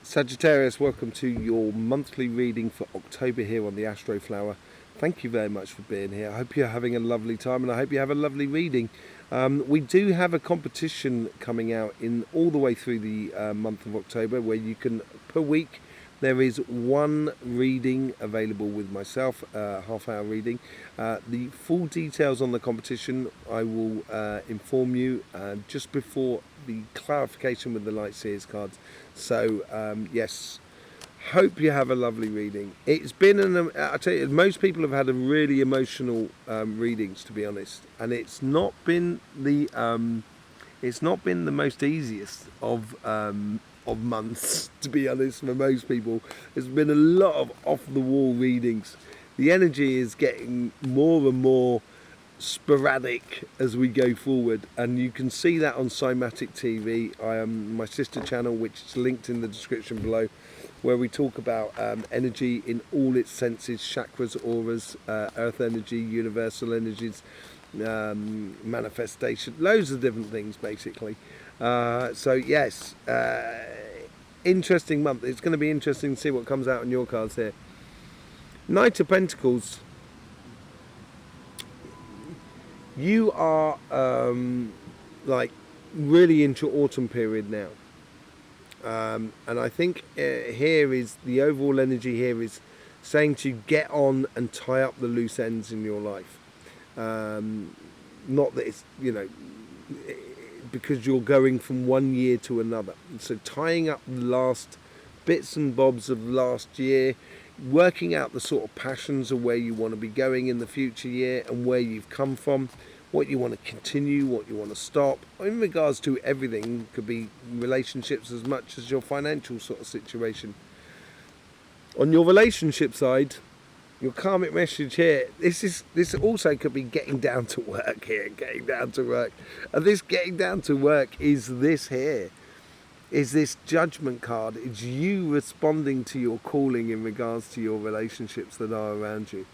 Sagittarius, welcome to your monthly reading for October here on the Astroflower. Thank you very much for being here. I hope you're having a lovely time and I hope you have a lovely reading. We do have a competition coming out in all the way through the month of October where you can, per week, there is one reading available with myself, half-hour reading. The full details on the competition I will inform you just before the clarification with the Light Seers cards. So yes, hope you have a lovely reading. It's been I tell you, most people have had a really emotional readings, to be honest, and it's not been the most easiest of months, to be honest. For most people, there's been a lot of off-the-wall readings. The energy is getting more and more sporadic as we go forward, and you can see that on Cymatic TV. I am my sister channel, which is linked in the description below, where we talk about energy in all its senses: chakras, auras, earth energy, universal energies, manifestation, loads of different things basically. So yes, interesting month. It's going to be interesting to see what comes out on your cards here. Knight of Pentacles. You are like really into autumn period now, and I think here is the overall energy. Here is saying to get on and tie up the loose ends in your life. Not that it's, because you're going from one year to another. So tying up the last bits and bobs of last year, working out the sort of passions of where you want to be going in the future year and where you've come from, what you want to continue, what you want to stop, in regards to everything. Could be relationships as much as your financial sort of situation. On your relationship side, your karmic message here, this also could be getting down to work here, getting down to work. And this getting down to work is this here. Is this judgment card. It's you responding to your calling in regards to your relationships that are around you.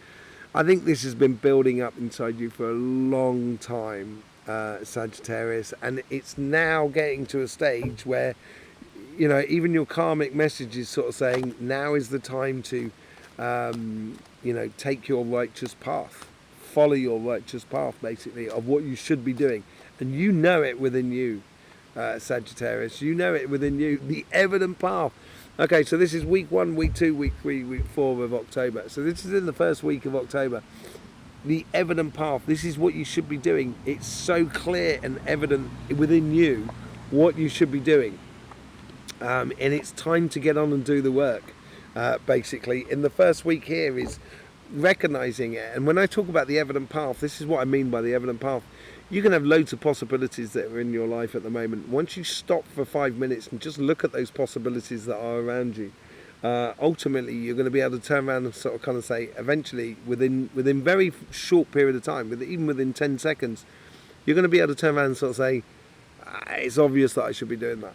I think this has been building up inside you for a long time, Sagittarius, and it's now getting to a stage where, even your karmic message is sort of saying, now is the time to, take your righteous path, follow your righteous path, basically, of what you should be doing. And you know it within you. Sagittarius, you know it within you, the evident path. Okay, so this is week 1, week 2, week 3, week 4 of October. So this is in the first week of October. The evident path, this is what you should be doing. It's so clear and evident within you what you should be doing. And it's time to get on and do the work, basically. In the first week here is recognizing it. And when I talk about the evident path, this is what I mean by the evident path. You can have loads of possibilities that are in your life at the moment. Once you stop for 5 minutes and just look at those possibilities that are around you, ultimately you're going to be able to turn around and sort of kind of say, eventually, within very short period of time, even within 10 seconds, you're going to be able to turn around and sort of say, it's obvious that I should be doing that.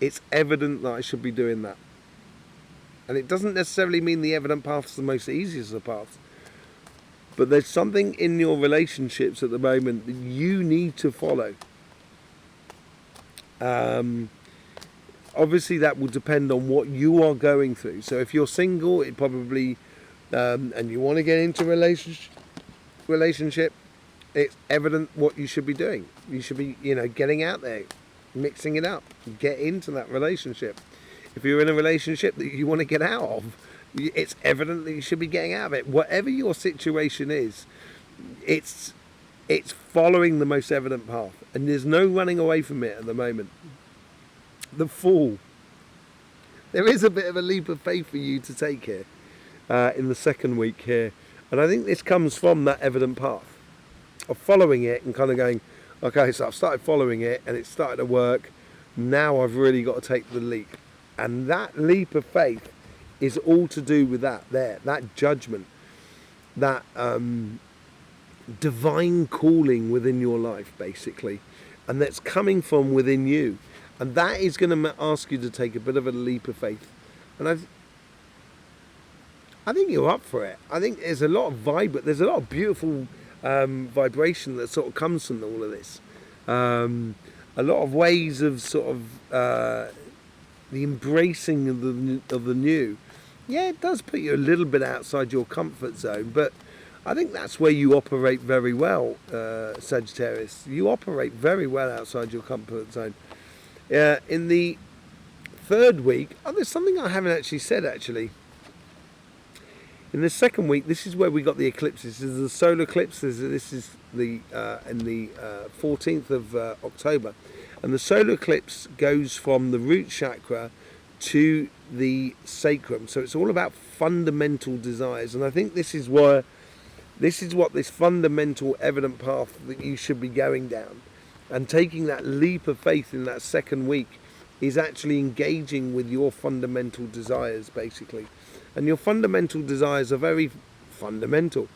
It's evident that I should be doing that. And it doesn't necessarily mean the evident path is the most easiest of paths. But there's something in your relationships at the moment that you need to follow. Obviously, that will depend on what you are going through. So if you're single, it probably, and you want to get into relationship, it's evident what you should be doing. You should be, getting out there, mixing it up, get into that relationship. If you're in a relationship that you want to get out of, it's evident that you should be getting out of it. Whatever your situation is, it's following the most evident path, and there's no running away from it at the moment. The Fool. There is a bit of a leap of faith for you to take here in the second week here, and I think this comes from that evident path of following it and kind of going, okay, so I've started following it and it's started to work. Now I've really got to take the leap, and that leap of faith is all to do with that judgment, that divine calling within your life, basically, and that's coming from within you, and that is going to ask you to take a bit of a leap of faith. And I think you're up for it. I think there's a lot of beautiful vibration that sort of comes from all of this. A lot of ways of sort of the embracing of the new, yeah, it does put you a little bit outside your comfort zone, but I think that's where you operate very well, Sagittarius. You operate very well outside your comfort zone. In the third week, there's something I haven't actually said actually. In the second week, this is where we got the eclipses. This is the solar eclipse. This is the in the 14th of October, and the solar eclipse goes from the root chakra to the sacrum. So it's all about fundamental desires, and I think this is what this fundamental evident path that you should be going down, and taking that leap of faith in that second week is actually engaging with your fundamental desires, basically. And your fundamental desires are very fundamental.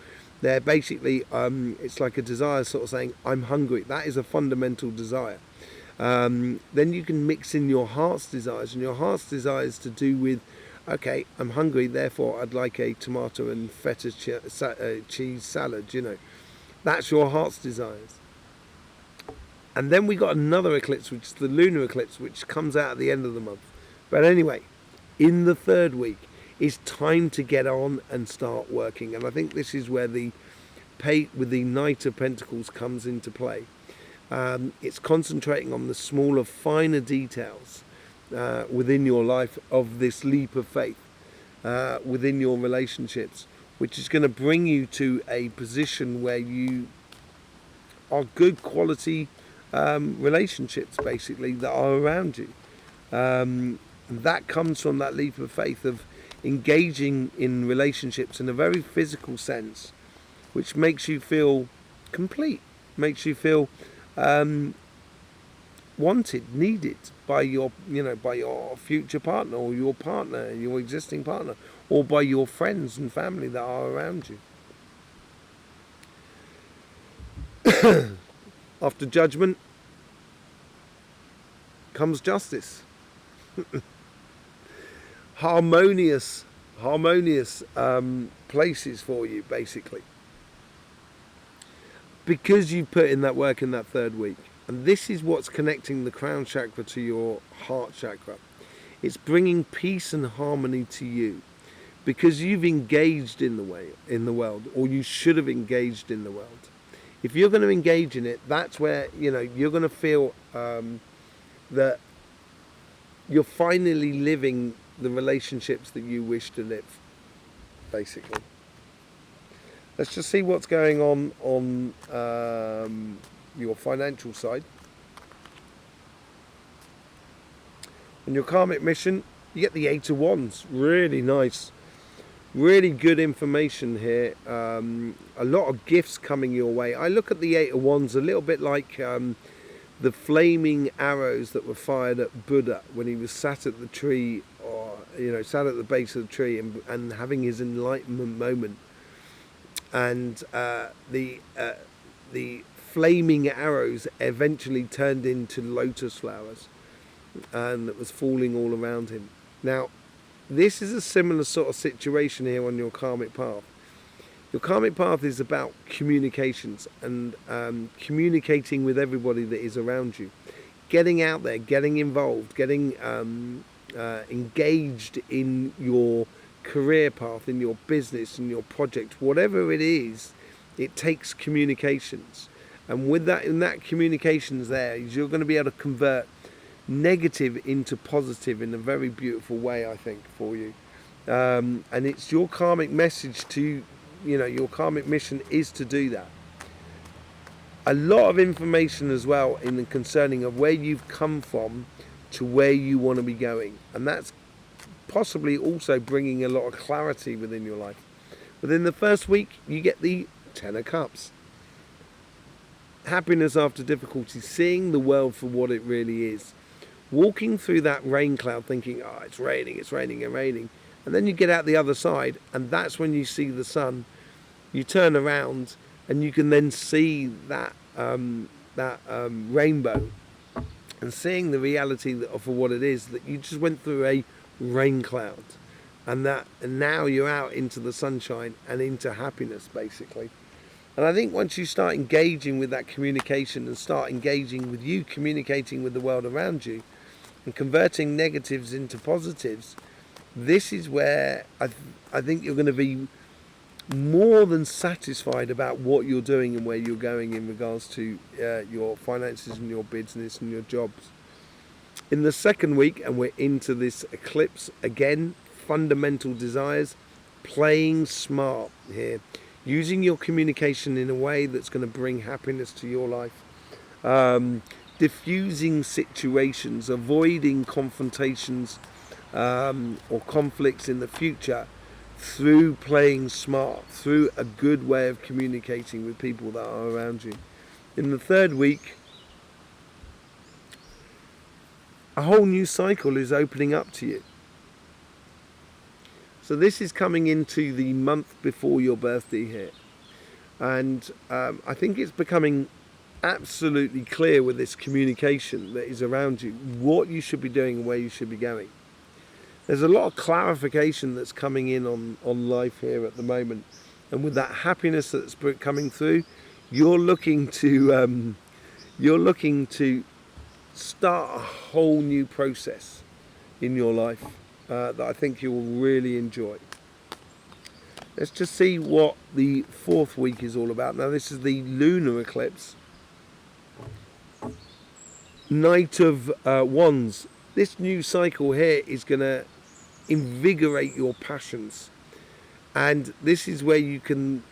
They're basically, it's like a desire sort of saying, I'm hungry. That is a fundamental desire. Then you can mix in your heart's desires, and your heart's desires to do with, okay, I'm hungry, therefore I'd like a tomato and feta cheese salad, you know. That's your heart's desires. And then we got another eclipse, which is the lunar eclipse, which comes out at the end of the month. But anyway, in the third week, it's time to get on and start working. And I think this is where the with the Knight of Pentacles comes into play. It's concentrating on the smaller, finer details within your life of this leap of faith within your relationships, which is going to bring you to a position where you are good quality relationships, basically, that are around you. That comes from that leap of faith of engaging in relationships in a very physical sense, which makes you feel complete, makes you feel wanted, needed by your, by your future partner, or your partner, your existing partner, or by your friends and family that are around you. After judgment comes justice. harmonious places for you, basically, because you put in that work in that third week. And this is what's connecting the crown chakra to your heart chakra. It's bringing peace and harmony to you, because you've engaged in the world, or you should have engaged in the world. If you're going to engage in it, that's where you're going to feel that you're finally living the relationships that you wish to live, basically. Let's just see what's going on your financial side. On your karmic mission, you get the 8 of Wands. Really nice. Really good information here. A lot of gifts coming your way. I look at the 8 of Wands a little bit like the flaming arrows that were fired at Buddha when he was sat at the tree, or sat at the base of the tree and having his enlightenment moment. And the flaming arrows eventually turned into lotus flowers, and it was falling all around him. Now, this is a similar sort of situation here on your karmic path. Your karmic path is about communications and communicating with everybody that is around you. Getting out there, getting involved, getting engaged in your career path, in your business, in your project, whatever it is, it takes communications. And with that, in that communications there, you're going to be able to convert negative into positive in a very beautiful way, I think, for you. And it's your karmic message to, your karmic mission is to do that. A lot of information as well in the concerning of where you've come from to where you want to be going. And that's possibly also bringing a lot of clarity within your life. Within the first week, you get the 10 of Cups. Happiness after difficulty, seeing the world for what it really is. Walking through that rain cloud thinking, oh, it's raining, and then you get out the other side, and that's when you see the sun. You turn around and you can then see that rainbow, and seeing the reality for what it is, that you just went through a rain cloud, and now you're out into the sunshine and into happiness, basically. And I think once you start engaging with that communication and start engaging with you communicating with the world around you, and converting negatives into positives, this is where I think you're going to be more than satisfied about what you're doing and where you're going in regards to your finances and your business and your jobs. In the second week, and we're into this eclipse again, fundamental desires, playing smart here, using your communication in a way that's going to bring happiness to your life, diffusing situations, avoiding confrontations or conflicts in the future through playing smart, through a good way of communicating with people that are around you. In the third week, a whole new cycle is opening up to you. So this is coming into the month before your birthday here. And I think it's becoming absolutely clear with this communication that is around you, what you should be doing and where you should be going. There's a lot of clarification that's coming in on life here at the moment. And with that happiness that's coming through, you're looking to start a whole new process in your life that I think you will really enjoy. Let's just see what the fourth week is all about. Now this is the lunar eclipse. Knight of Wands. This new cycle here is going to invigorate your passions. And this is where you can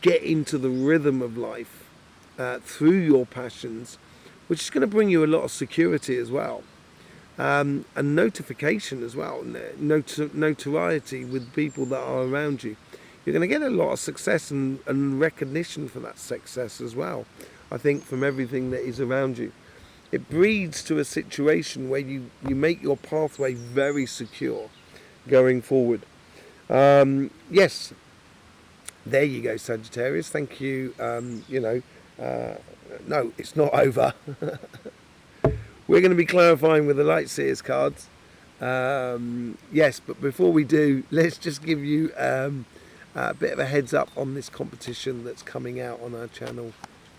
get into the rhythm of life through your passions, which is going to bring you a lot of security as well. And notification as well, notoriety with people that are around you. You're going to get a lot of success and recognition for that success as well, I think, from everything that is around you. It breeds to a situation where you make your pathway very secure going forward. Yes, there you go, Sagittarius. Thank you. No, it's not over. We're going to be clarifying with the Light Seers cards. Yes, but before we do, let's just give you a bit of a heads up on this competition that's coming out on our channel,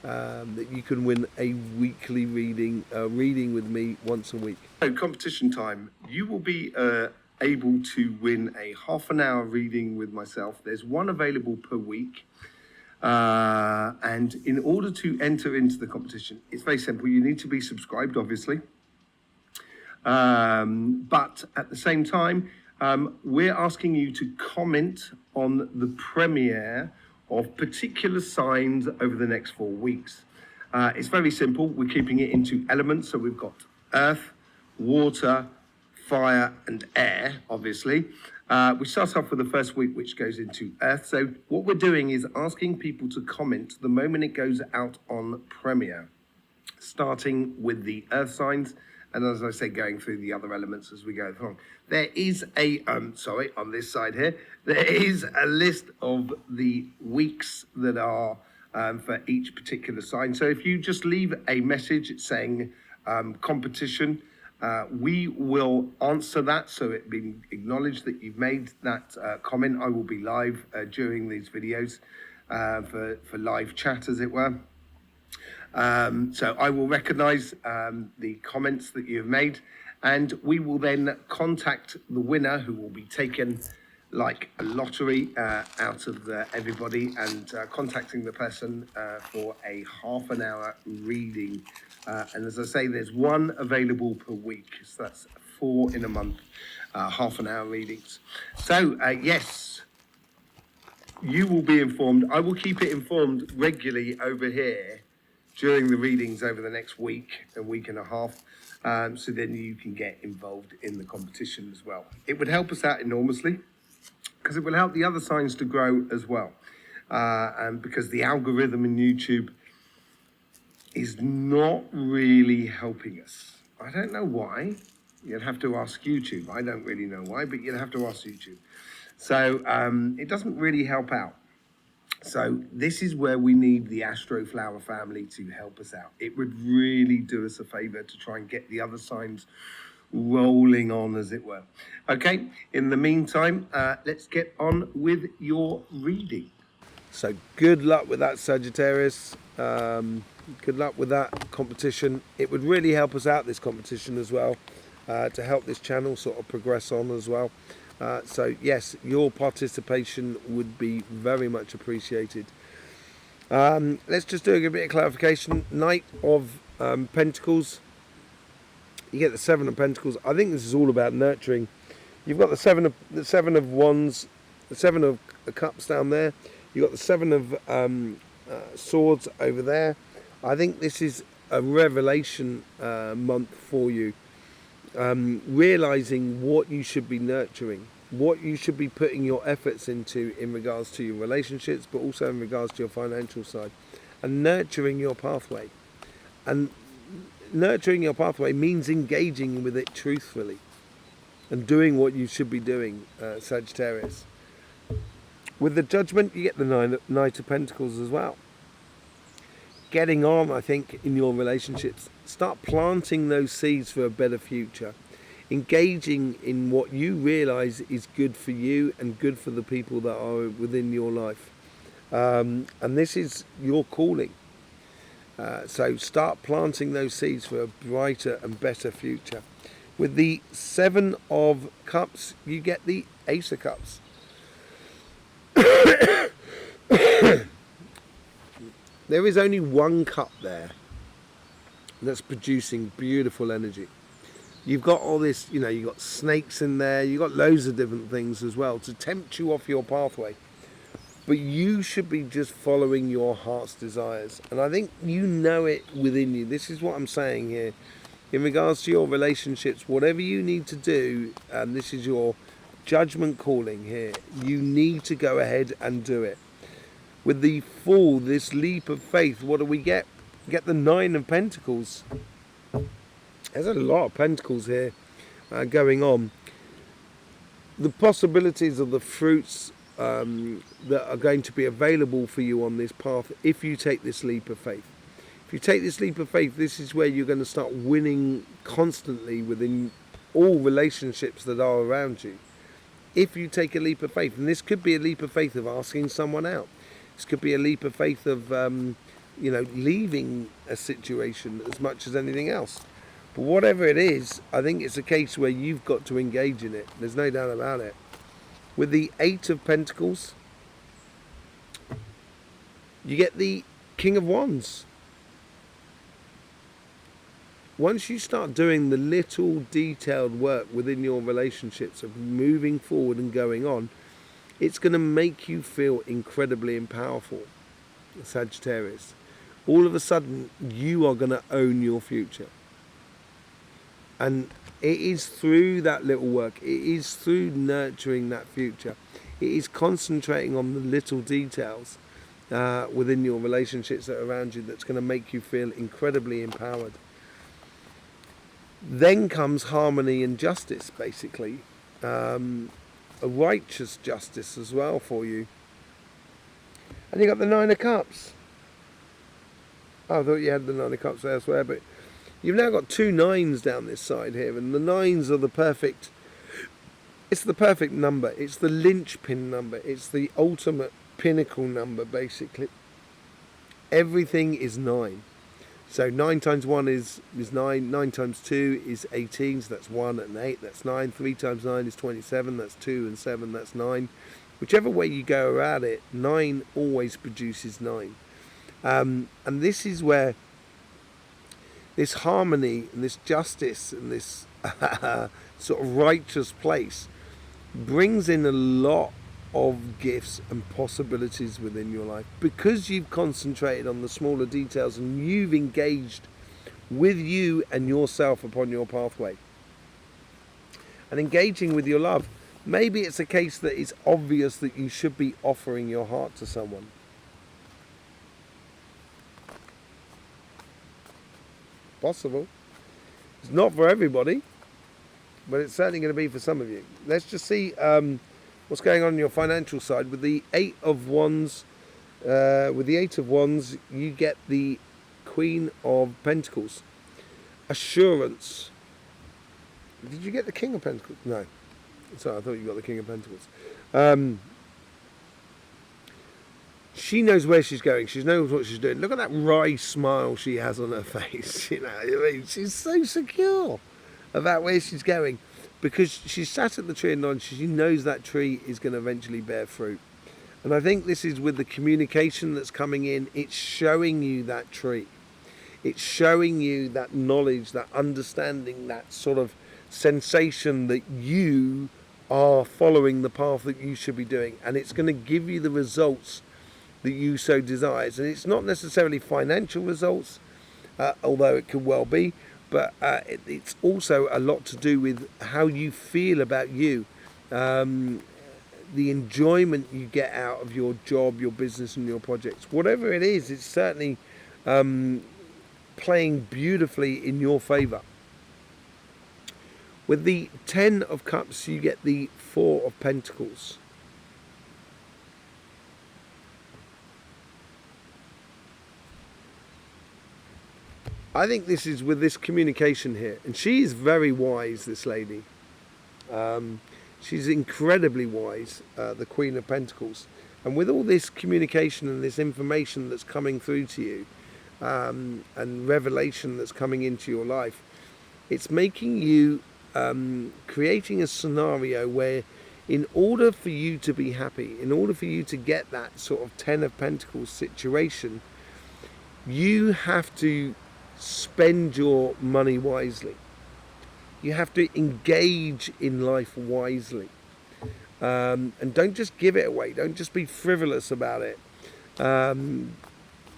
that you can win a weekly reading with me once a week. So competition time. You will be able to win a half-an-hour reading with myself. There's one available per week. And in order to enter into the competition, it's very simple. You need to be subscribed, obviously. But at the same time, we're asking you to comment on the premiere of particular signs over the next 4 weeks. It's very simple. We're keeping it into elements. So we've got earth, water, fire and air, obviously. We start off with the first week, which goes into earth. So what we're doing is asking people to comment the moment it goes out on premiere, starting with the earth signs. And as I say, going through the other elements as we go along. There is on this side here, there is a list of the weeks that are for each particular sign. So if you just leave a message saying competition, we will answer that, so it being acknowledged that you've made that comment. I will be live during these videos for live chat, as it were. So I will recognise the comments that you have made, and we will then contact the winner, who will be taken like a lottery out of everybody, and contacting the person for a half-an-hour reading. And as I say, there's one available per week, so that's 4 in a month, half-an-hour readings. So yes, you will be informed. I will keep it informed regularly over here during the readings over the next week, a week and a half, so then you can get involved in the competition as well. It would help us out enormously, because it will help the other signs to grow as well. And because the algorithm in YouTube is not really helping us. I don't know why. You'd have to ask YouTube. I don't really know why, but you'd have to ask YouTube. So it doesn't really help out. So this is where we need the Astroflower family to help us out. It would really do us a favor to try and get the other signs rolling on, as it were. Okay, in the meantime, let's get on with your reading. So good luck with that, Sagittarius. Good luck with that competition. It would really help us out, this competition as well. to help this channel sort of progress on as well. So yes, your participation would be very much appreciated. Let's just do a bit of clarification. Knight of Pentacles. You get the Seven of Pentacles. I think this is all about nurturing. You've got the Seven of Wands, the Seven of Cups down there. You've got the Seven of Swords over there. I think this is a revelation month for you. Realizing what you should be nurturing, what you should be putting your efforts into in regards to your relationships, but also in regards to your financial side, and nurturing your pathway. And nurturing your pathway means engaging with it truthfully and doing what you should be doing, Sagittarius. With the Judgment, you get the Knight of Pentacles as well. Getting on, I think, in your relationships. Start planting those seeds for a better future. Engaging in what you realise is good for you and good for the people that are within your life. And this is your calling. So start planting those seeds for a brighter and better future. With the Seven of Cups, you get the Ace of Cups. There is only one cup there that's producing beautiful energy. You've got all this, you've got snakes in there, you've got loads of different things as well to tempt you off your pathway. But you should be just following your heart's desires. And I think you know it within you. This is what I'm saying here. In regards to your relationships, whatever you need to do, and this is your judgment calling here, you need to go ahead and do it. With the Fool, this leap of faith, what do we get? We get the Nine of Pentacles. There's a lot of pentacles here going on. The possibilities of the fruits that are going to be available for you on this path if you take this leap of faith. If you take this leap of faith, this is where you're going to start winning constantly within all relationships that are around you. If you take a leap of faith, and this could be a leap of faith of asking someone out. This could be a leap of faith of, leaving a situation as much as anything else. But whatever it is, I think it's a case where you've got to engage in it. There's no doubt about it. With the Eight of Pentacles, you get the King of Wands. Once you start doing the little detailed work within your relationships of moving forward and going on, it's going to make you feel incredibly powerful, Sagittarius. All of a sudden, you are going to own your future. And it is through that little work, it is through nurturing that future, it is concentrating on the little details within your relationships that are around you that's going to make you feel incredibly empowered. Then comes harmony and justice, basically. A righteous justice as well for you. And you got the Nine of Cups. Oh, I thought you had the Nine of Cups elsewhere, but you've now got two nines down this side here, and the nines are the perfect, it's the perfect number, it's the linchpin number, it's the ultimate pinnacle number, basically. Everything is 9. So 9 times 1 is 9, 9 times 2 is 18, so that's 1 and 8, that's 9, 3 times 9 is 27, that's 2 and 7, that's 9. Whichever way you go around it, 9 always produces 9. And this is where this harmony and this justice and this sort of righteous place brings in a lot of gifts and possibilities within your life, because you've concentrated on the smaller details and you've engaged with you and yourself upon your pathway. And engaging with your love, maybe it's a case that it's obvious that you should be offering your heart to someone. Possible. It's not for everybody, but it's certainly going to be for some of you. Let's just see what's going on your financial side. With the Eight of Wands, you get the Queen of Pentacles. Assurance. Did you get the King of Pentacles? No. Sorry, I thought you got the King of Pentacles. She knows where she's going. She knows what she's doing. Look at that wry smile she has on her face. She's so secure. about where she's going, because she's sat at the tree of knowledge. She knows that tree is going to eventually bear fruit. And I think this is with the communication that's coming in. It's showing you that tree. It's showing you that knowledge, that understanding, that sort of sensation that you are following the path that you should be doing. And it's going to give you the results that you so desires. And it's not necessarily financial results, although it could well be, but it's also a lot to do with how you feel about you. The enjoyment you get out of your job, your business and your projects. Whatever it is, it's certainly playing beautifully in your favour. With the 10 of Cups, you get the 4 of Pentacles. I think this is with this communication here. And she is very wise, this lady. She's incredibly wise, the Queen of Pentacles. And with all this communication and this information that's coming through to you, and revelation that's coming into your life, it's making you, creating a scenario where in order for you to be happy, in order for you to get that sort of 10 of Pentacles situation, you have to spend your money wisely. You have to engage in life wisely, and don't just give it away. Don't just be frivolous about it.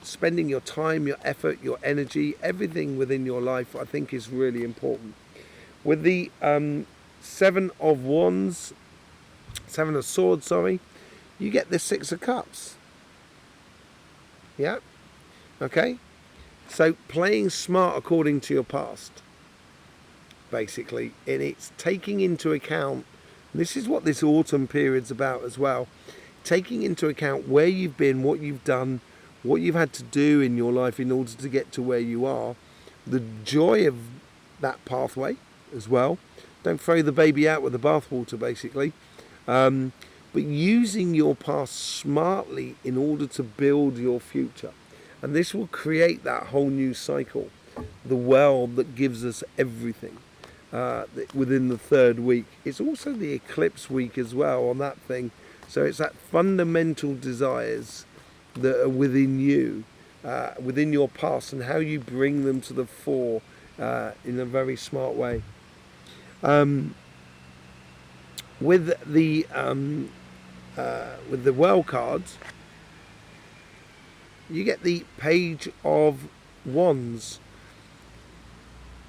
Spending your time, your effort, your energy, everything within your life, I think, is really important. With the 7 of Wands, 7 of Swords, sorry, you get the 6 of Cups. Yeah, okay. So playing smart according to your past, basically, and it's taking into account, this is what this autumn period's about as well, taking into account where you've been, what you've done, what you've had to do in your life in order to get to where you are, the joy of that pathway as well. Don't throw the baby out with the bathwater, basically, but using your past smartly in order to build your future. And this will create that whole new cycle, the well that gives us everything. Within the 3rd week. It's also the eclipse week as well on that thing. So it's that fundamental desires that are within you, within your past, and how you bring them to the fore in a very smart way. With the well cards, you get the Page of Wands.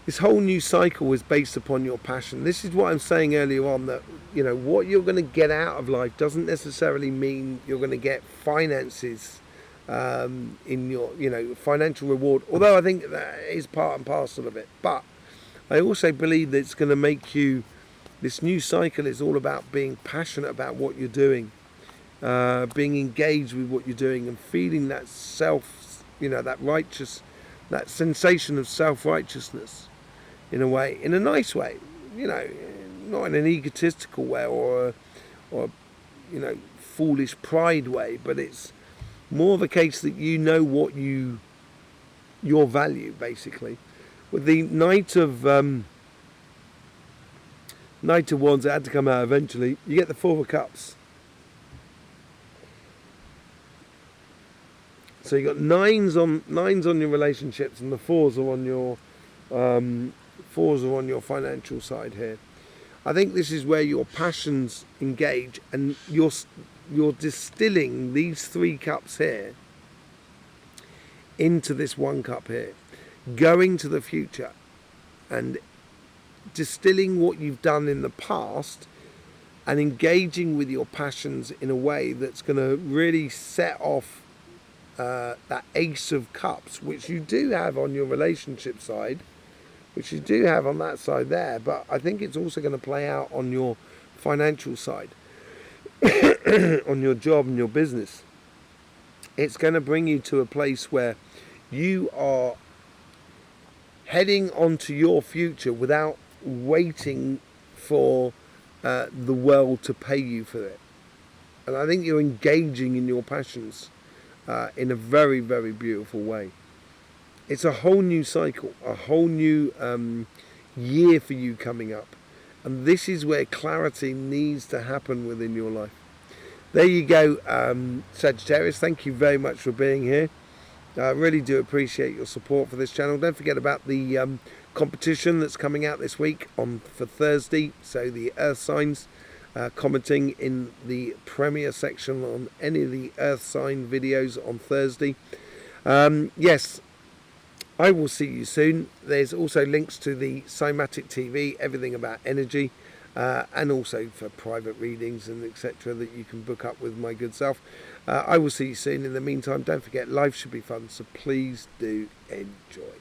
This whole new cycle is based upon your passion. This is what I'm saying earlier on, that, you know, what you're going to get out of life doesn't necessarily mean you're going to get finances in your, you know, financial reward. Although I think that is part and parcel of it. But I also believe that it's going to make you, this new cycle is all about being passionate about what you're doing, being engaged with what you're doing, and feeling that self, you know, that righteous, that sensation of self-righteousness. In a way, in a nice way, you know, not in an egotistical way or you know, foolish pride way, but it's more of a case that you know what your value, basically. With the Knight of Wands, it had to come out eventually. You get the 4 of Cups. So you got nines on your relationships, and the 4s are on your 4s are on your financial side here. I think this is where your passions engage, and you're distilling these 3 cups here into this 1 cup here, going to the future and distilling what you've done in the past and engaging with your passions in a way that's going to really set off that Ace of Cups, which you do have on your relationship side, which you do have on that side there, but I think it's also going to play out on your financial side, on your job and your business. It's going to bring you to a place where you are heading onto your future without waiting for the world to pay you for it. And I think you're engaging in your passions in a very, very beautiful way. It's a whole new cycle, a whole new year for you coming up. And this is where clarity needs to happen within your life. There you go, Sagittarius. Thank you very much for being here. I really do appreciate your support for this channel. Don't forget about the competition that's coming out this week for Thursday. So the Earth signs, commenting in the Premier section on any of the Earth sign videos on Thursday. Yes, I will see you soon. There's also links to the Cymatic TV, everything about energy, and also for private readings and etc. that you can book up with my good self. I will see you soon. In the meantime, don't forget, life should be fun, so please do enjoy.